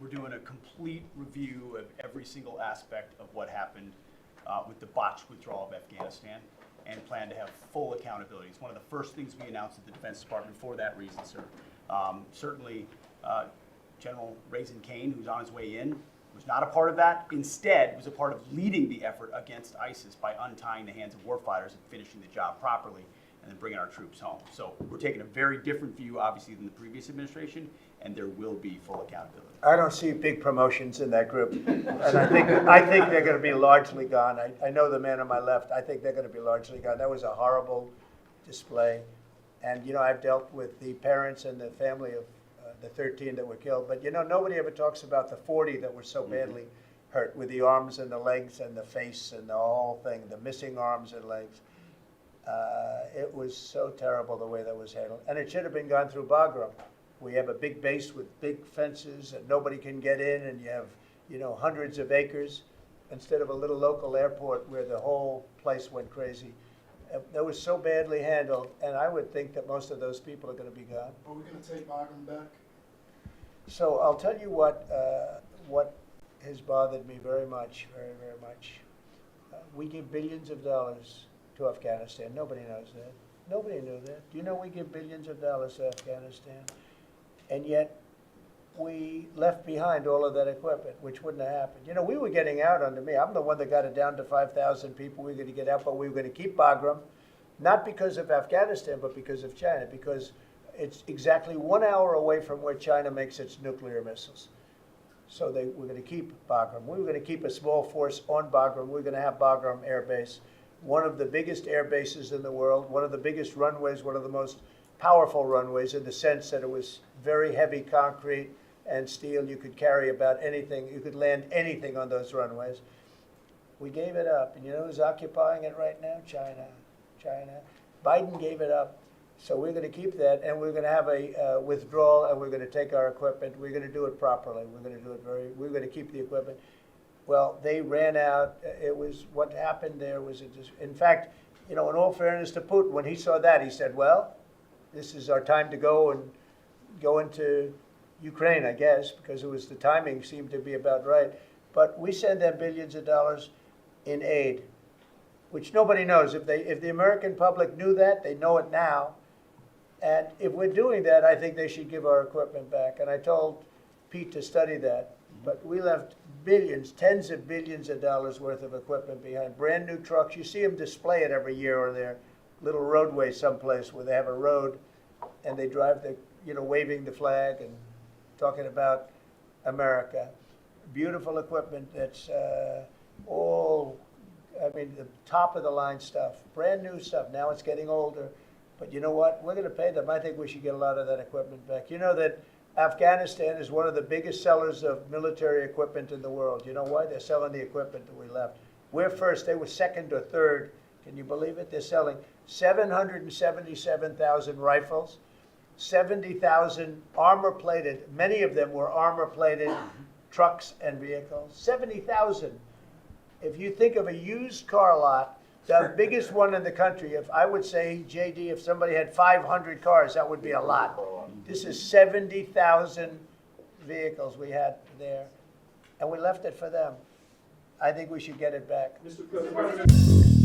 We're doing a complete review of every single aspect of what happened with the botched withdrawal of Afghanistan, and plan to have full accountability. It's one of the first things we announced at the Defense Department for that reason, sir. Certainly, General Raisin Kane, who's on his way in, was not a part of that. Instead, was a part of leading the effort against ISIS by untying the hands of warfighters and finishing the job properly, and then bringing our troops home. So we're taking a very different view, obviously, than the previous administration, and there will be full accountability. I don't see big promotions in that group, and I think they're going to be largely gone. I know the man on my left. I think they're going to be largely gone. That was a horrible display, and you know, I've dealt with the parents and the family of the 13 that were killed, but you know, nobody ever talks about the 40 that were so badly hurt, with the arms and the legs and the face and the whole thing, the missing arms and legs. It was so terrible the way that was handled, and it should have been gone through Bagram. We have a big base with big fences and nobody can get in, and you have, you know, hundreds of acres instead of a little local airport where the whole place went crazy. That was so badly handled, and I would think that most of those people are going to be gone. Are we going to take Bagram back? So I'll tell you what has bothered me very much, very, very much. We give billions of dollars to Afghanistan. Nobody knows that. Nobody knew that. Do you know we give billions of dollars to Afghanistan? And yet we left behind all of that equipment, which wouldn't have happened. You know, we were getting out under me. I'm the one that got it down to 5,000 people. We were going to get out, but we were going to keep Bagram, not because of Afghanistan, but because of China, because it's exactly 1 hour away from where China makes its nuclear missiles. So we're going to keep Bagram. We were going to keep a small force on Bagram. We were going to have Bagram Air Base, one of the biggest air bases in the world, one of the biggest runways, one of the most powerful runways, in the sense that it was very heavy concrete and steel. You could carry about anything. You could land anything on those runways. We gave it up. And you know who's occupying it right now? China. China. Biden gave it up. So we're going to keep that, and we're going to have a withdrawal, and we're going to take our equipment. We're going to do it properly. We're going to do it we're going to keep the equipment. Well, they ran out. It was, what happened there was, in fact, you know, in all fairness to Putin, when he saw that, he said, well, this is our time to go into Ukraine, I guess, because it was, the timing seemed to be about right. But we send them billions of dollars in aid, which nobody knows. If the American public knew that, they know it now. And if we're doing that, I think they should give our equipment back. And I told Pete to study that. But we left billions, tens of billions of dollars worth of equipment behind. Brand new trucks. You see them display it every year on their little roadway someplace where they have a road and they drive the, you know, waving the flag and talking about America. Beautiful equipment that's all, I mean, the top of the line stuff, brand new stuff. Now it's getting older. But you know what? We're going to pay them. I think we should get a lot of that equipment back. You know that Afghanistan is one of the biggest sellers of military equipment in the world. You know why? They're selling the equipment that we left. We're first. They were second or third. Can you believe it? They're selling 777,000 rifles, 70,000 armor-plated. Many of them were armor-plated trucks and vehicles. 70,000. If you think of a used car lot, the biggest one in the country, if I would say, JD, if somebody had 500 cars, that would be a lot. This is 70,000 vehicles we had there, and we left it for them. I think we should get it back. Mr. President.